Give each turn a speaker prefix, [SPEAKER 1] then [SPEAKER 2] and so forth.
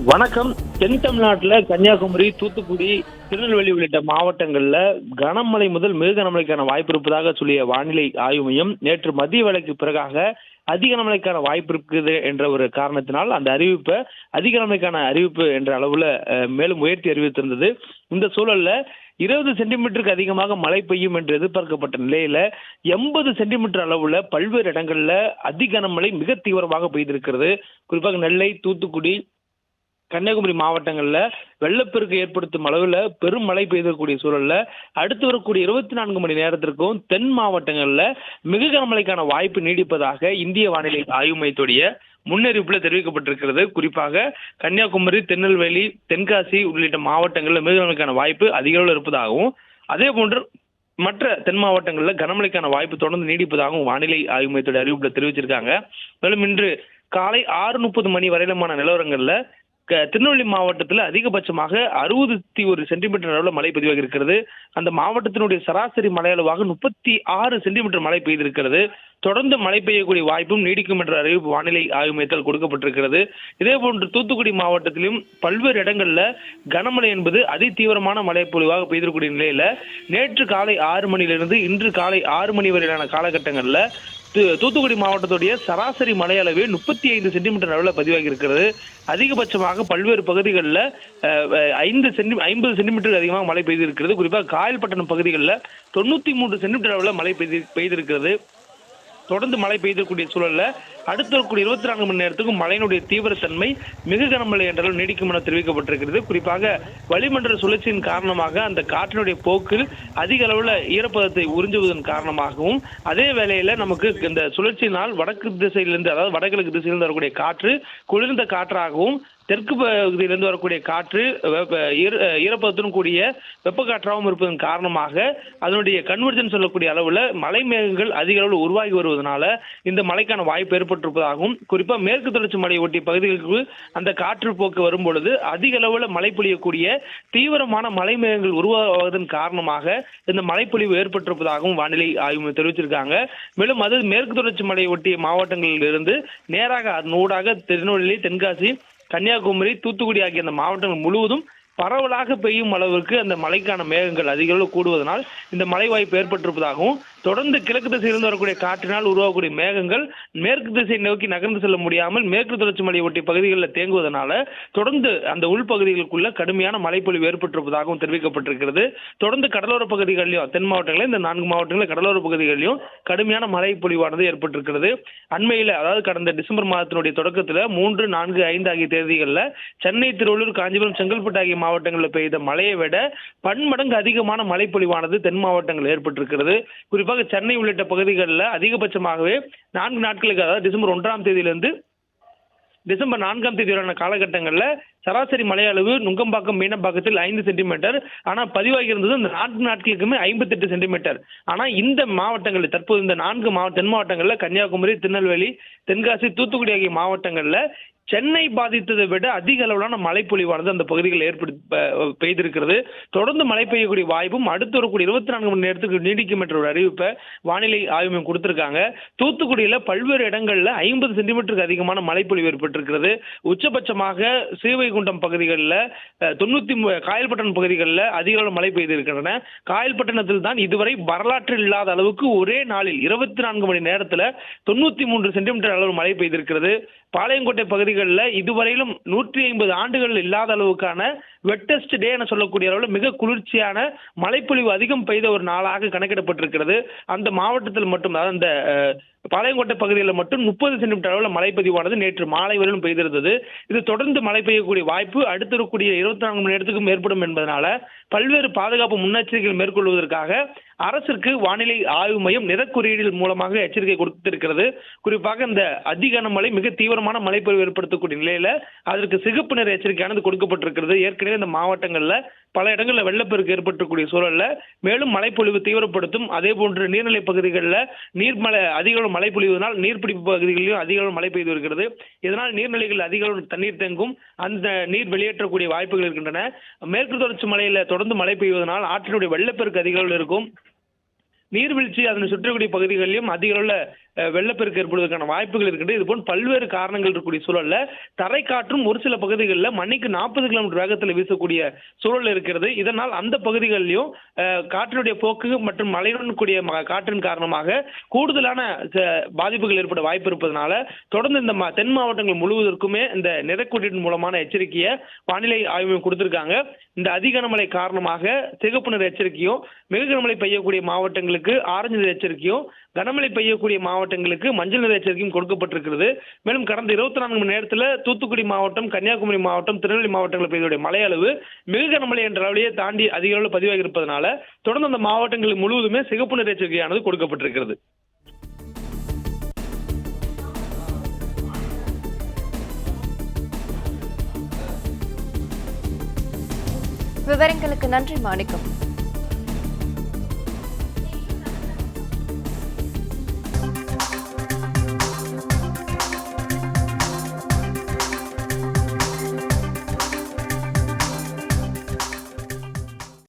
[SPEAKER 1] வணக்கம். தென் தமிழ்நாட்டில் கன்னியாகுமரி, தூத்துக்குடி, திருநெல்வேலி உள்ளிட்ட மாவட்டங்களில் கனமழை முதல் மிக கனமழைக்கான வாய்ப்பு இருப்பதாக சொல்லிய வானிலை ஆய்வு மையம் நேற்று மதிய வேளைக்கு பிறகாக அதிக கனமழைக்கான வாய்ப்பு இருக்குது என்ற ஒரு காரணத்தினால் அந்த அறிவிப்பை அதிக கனமழைக்கான அறிவிப்பு என்ற அளவில் மேலும் உயர்த்தி அறிவித்திருந்தது. இந்த சூழல்ல 20 சென்டிமீட்டருக்கு அதிகமாக மழை பெய்யும் என்று எதிர்பார்க்கப்பட்ட நிலையில 80 சென்டிமீட்டர் அளவுல பல்வேறு இடங்கள்ல அதிக கனமழை மிக தீவிரமாக பெய்திருக்கிறது. குறிப்பாக நெல்லை, தூத்துக்குடி, கன்னியாகுமரி மாவட்டங்கள்ல வெள்ளப்பெருக்கு ஏற்படுத்தும் அளவுல பெரும் மழை பெய்திருக்கக்கூடிய சூழல்ல அடுத்து வரக்கூடிய 24 மணி நேரத்திற்கும் தென் மாவட்டங்கள்ல மிக கனமழைக்கான வாய்ப்பு நீடிப்பதாக இந்திய வானிலை ஆய்வு மையத்துடைய முன்னறிவிப்புல தெரிவிக்கப்பட்டிருக்கிறது. குறிப்பாக கன்னியாகுமரி, திருநெல்வேலி, தென்காசி உள்ளிட்ட மாவட்டங்களில் மிக கனமழைக்கான வாய்ப்பு அதிக அளவில் இருப்பதாகவும், அதே போன்று மற்ற தென் மாவட்டங்களில் கனமழைக்கான வாய்ப்பு தொடர்ந்து நீடிப்பதாகவும் வானிலை ஆய்வு மையத்துடைய அறிவிப்புல தெரிவிச்சிருக்காங்க. மேலும் இன்று காலை 6:30 மணி வரையிலுமான நிலவரங்கள்ல திருநெல்வேலி மாவட்டத்தில் அதிகபட்சமாக 61 சென்டிமீட்டர் அளவில் மழை பதிவாகி இருக்கிறது. அந்த மாவட்டத்தினுடைய சராசரி மழை அளவாக 36 சென்டிமீட்டர் மழை பெய்திருக்கிறது. தொடர்ந்து மழை பெய்யக்கூடிய வாய்ப்பும் நீடிக்கும் என்ற அறிவிப்பு வானிலை ஆய்வு மையத்தால் கொடுக்கப்பட்டிருக்கிறது. இதே போன்று தூத்துக்குடி மாவட்டத்திலும் பல்வேறு இடங்கள்ல கனமழை என்பது அதி தீவிரமான மழை பொழிவாக பெய்திருக்கக்கூடிய நிலையில நேற்று காலை 6 மணியிலிருந்து இன்று காலை 6 மணி வரையிலான காலகட்டங்களில் தூத்துக்குடி மாவட்டத்துடைய சராசரி மழை அளவு 35 சென்டிமீட்டர் அளவில் பதிவாகி இருக்கிறது. அதிகபட்சமாக பல்வேறு பகுதிகளில் 50 சென்டிமீட்டர் அதிகமாக மழை பெய்திருக்கிறது. குறிப்பாக காயல்பட்டணம் பகுதிகளில் 93 சென்டிமீட்டர் அளவில் மழை பெய்திருக்கிறது. தொடர்ந்து மழை பெய்திருக்கக்கூடிய சூழல்ல அடுத்த வரக்கூடிய 24 மணி நேரத்துக்கும் மழையினுடைய தீவிரத்தன்மை மிக கனமழை என்றாலும் நீடிக்கும் என தெரிவிக்கப்பட்டிருக்கிறது. குறிப்பாக வளிமண்டல சுழற்சியின் காரணமாக அந்த காற்றினுடைய போக்கில் அதிக அளவில் ஈரப்பதத்தை உறிஞ்சுவதன் காரணமாகவும், அதே வேளையில நமக்கு இந்த சுழற்சியினால் வடக்கு திசையிலிருந்து, அதாவது வடகிழக்கு திசையிலிருந்து வரக்கூடிய காற்று குளிர்ந்த காற்றாகவும், தெற்கு பகுதியிலிருந்து வரக்கூடிய காற்று ஈரப்பதத்துடன் கூடிய வெப்ப காற்றாகவும் இருப்பதன் காரணமாக அதனுடைய கன்வர்ஜன் சொல்லக்கூடிய அளவில் மழை மேகங்கள் அதிக அளவில் உருவாகி வருவதனால இந்த மழைக்கான வாய்ப்பு ஏற்பட்டிருப்பதாகவும், குறிப்பாக மேற்கு தொடர்ச்சி மலை ஒட்டிய பகுதிகளுக்கு அந்த காற்று போக்கு வரும் பொழுது அதிக அளவில் மழை பொழியக்கூடிய தீவிரமான மழை மேகங்கள் உருவாவதன் காரணமாக இந்த மழைப்பொழிவு ஏற்பட்டிருப்பதாகவும் வானிலை ஆய்வு தெரிவிச்சிருக்காங்க. மேலும் அது மேற்கு தொடர்ச்சி மலை ஒட்டிய மாவட்டங்களில் இருந்து நேராக அதன் ஊடாக திருநெல்வேலி, தென்காசி, கன்னியாகுமரி, தூத்துக்குடி ஆகிய அந்த மாவட்டங்கள் முழுவதும் பரவலாக பெய்யும் அளவிற்கு அந்த மழைக்கான மேகங்கள் அதிக அளவு கூடுவதனால் இந்த மழை வாய்ப்பு ஏற்பட்டிருப்பதாகவும், தொடர்ந்து கிழக்கு திசையிலிருந்து வரக்கூடிய காற்றினால் உருவாகக்கூடிய மேகங்கள் மேற்கு திசை நோக்கி நகர்ந்து செல்ல முடியாமல் மேற்கு தொடர்ச்சி மலை ஒட்டிய பகுதிகளில் தேங்குவதனால தொடர்ந்து அந்த உள்பகுதிகளுக்குள்ள கடுமையான மழைப்பொழிவு ஏற்பட்டிருப்பதாகவும் தெரிவிக்கப்பட்டிருக்கிறது. தொடர்ந்து கடலோர பகுதிகளிலும் தென் மாவட்டங்களில் இந்த 4 மாவட்டங்களில் கடலோர பகுதிகளிலும் கடுமையான மழைப்பொழிவானது ஏற்பட்டிருக்கிறது. அண்மையில், அதாவது கடந்த டிசம்பர் மாதத்தினுடைய தொடக்கத்தில் 3, 4, 5 ஆகிய தேதிகளில் சென்னை, திருவள்ளூர், காஞ்சிபுரம், செங்கல்பட்டு ஆகிய மாவட்டங்களில் பெய்த மழையை விட பன்மடங்கு அதிகமான மழைப்பொழிவானது தென் மாவட்டங்கள் ஏற்பட்டிருக்கிறது. குறிப்பாக சென்னை உள்ளிட்ட பகுதிகளில் அதிகபட்சமாகவே 4 நாட்களுக்கு, அதாவது டிசம்பர் 1ஆம் தேதியிலிருந்து டிசம்பர் 4ஆம் தேதி வரையான காலகட்டங்களில் சராசரி மழை அளவு நுங்கம்பாக்கம், மீனம்பாக்கத்தில் 5 சென்டிமீட்டர், ஆனால் பதிவாகி இருந்தது இந்த 4 நாட்களுக்குமே 58 சென்டிமீட்டர். ஆனால் இந்த மாவட்டங்களில் தற்போது இந்த 4 தென் மாவட்டங்களில் கன்னியாகுமரி, திருநெல்வேலி, தென்காசி, தூத்துக்குடி ஆகிய மாவட்டங்களில் சென்னை பாதித்ததை விட அதிக அளவிலான மழைப்பொழிவானது அந்த பகுதிகளில் பெய்திருக்கிறது. தொடர்ந்து மழை பெய்யக்கூடிய வாய்ப்பும் அடுத்து வரக்கூடிய 24 மணி நேரத்துக்கு நீடிக்கும் என்ற ஒரு அறிவிப்பை வானிலை ஆய்வு மையம் கொடுத்திருக்காங்க. தூத்துக்குடியில் பல்வேறு இடங்களில் 50 சென்டிமீட்டருக்கு அதிகமான மழைப்பொழிவு ஏற்பட்டிருக்கிறது. உச்சபட்சமாக ஸ்ரீவைகுண்டம் பகுதிகளில் 90, காயல்பட்டணம் பகுதிகளில் அதிக அளவு மழை பெய்திருக்கின்றன. காயல்பட்டணத்தில் தான் இதுவரை வரலாற்றில் இல்லாத அளவுக்கு ஒரே நாளில் 24 மணி நேரத்தில் 93 சென்டிமீட்டர் அளவு மழை பெய்திருக்கிறது. பாளையங்கோட்டை பகுதிகளில் இதுவரையிலும் 150 ஆண்டுகள் இல்லாத அளவுக்கான வெட்டஸ்ட் டே என சொல்லக்கூடிய அளவில் மிக குளிர்ச்சியான மழைப்பொழிவு அதிகம் பெய்த ஒரு நாளாக கணக்கிடப்பட்டிருக்கிறது. அந்த மாவட்டத்தில் மட்டும், அதாவது அந்த பாளையங்கோட்டை பகுதியில் மட்டும் 30 சென்டிமீட்டர் அளவில் மழைப்பதிவானது நேற்று மாலை வரையிலும் பெய்திருந்தது. இது தொடர்ந்து மழை பெய்யக்கூடிய வாய்ப்பு அடுத்து இருக்கக்கூடிய 24 மணி நேரத்துக்கும் ஏற்படும் என்பதனால பல்வேறு பாதுகாப்பு முன்னெச்சரிக்கைகள் மேற்கொள்வதற்காக அரசிற்கு வானிலை ஆய்வு மையம் நிறக்குறியீடு மூலமாக எச்சரிக்கை கொடுத்திருக்கிறது. குறிப்பாக இந்த அதிகனமழை மிக தீவிரமான மழைப்பொழிவு ஏற்படுத்தக்கூடிய நிலையில அதற்கு சிகப்பு நிற எச்சரிக்கையானது கொடுக்கப்பட்டிருக்கிறது. ஏற்கனவே இந்த மாவட்டங்களில் பல இடங்களில் வெள்ளப்பெருக்கு ஏற்பட்டக்கூடிய சூழல்ல மேலும் மழைப்பொழிவு தீவிரப்படுத்தும். அதே போன்று நீர்நிலை பகுதிகளில் நீர்மழை அதிக அளவு மழை பொழிவதனால் நீர்பிடிப்பு பகுதிகளிலும் அதிக அளவு மழை பெய்து வருகிறது. இதனால் நீர்நிலைகள் அதிக அளவு தண்ணீர் தேங்கும், அந்த நீர் வெளியேற்றக்கூடிய வாய்ப்புகள் இருக்கின்றன. மேற்கு தொடர்ச்சி மலையில தொடர்ந்து மழை பெய்வதனால் ஆற்றினுடைய வெள்ளப்பெருக்கு அதிக அளவில் இருக்கும். நீர்வீழ்ச்சி அதனை சுற்றக்கூடிய பகுதிகளிலும் அதிக அளவில் வெள்ளப்பெருக்கு ஏற்படுவதற்கான வாய்ப்புகள் இருக்கின்றது. இதுபோல் பல்வேறு காரணங்கள் இருக்கக்கூடிய சூழல்ல தரைக்காற்றும் ஒரு சில பகுதிகளில் மணிக்கு 40 கிலோமீட்டர் வேகத்தில் வீசக்கூடிய சூழல் இருக்கிறது. இதனால் அந்த பகுதிகளிலும் காற்றினுடைய போக்கு மற்றும் மழையுடன் கூடிய காற்றின் காரணமாக கூடுதலான பாதிப்புகள் ஏற்பட வாய்ப்பு இருப்பதனால தொடர்ந்து இந்த தென் மாவட்டங்கள் முழுவதற்குமே இந்த நிறக்குறியீடு மூலமான எச்சரிக்கையை வானிலை ஆய்வு மையம் கொடுத்திருக்காங்க. இந்த அதிக கனமழை காரணமாக சிகப்பு நிற எச்சரிக்கையும், மிக கனமழை பெய்யக்கூடிய மாவட்டங்களுக்கு ஆரஞ்சு நிற எச்சரிக்கையும், கனமழை பெய்யக்கூடிய மாவட்டங்களுக்கு மஞ்சள் நிற எச்சரிக்கையும் கொடுக்கப்பட்டிருக்கிறது. மேலும் கடந்த 24 மணி நேரத்தில் தூத்துக்குடி மாவட்டம், கன்னியாகுமரி மாவட்டம், திருநெல்வேலி மாவட்டங்களில் பெய்த மழை அளவு மிக கனமழை என்ற அளவிலேயே தாண்டி அதிக அளவில் பதிவாகி இருப்பதனால தொடர்ந்து அந்த மாவட்டங்கள் முழுவதுமே சிகப்பு நிற எச்சரிக்கையானது கொடுக்கப்பட்டிருக்கிறது.
[SPEAKER 2] விவரங்களுக்கு நன்றி மாணிக்கம்.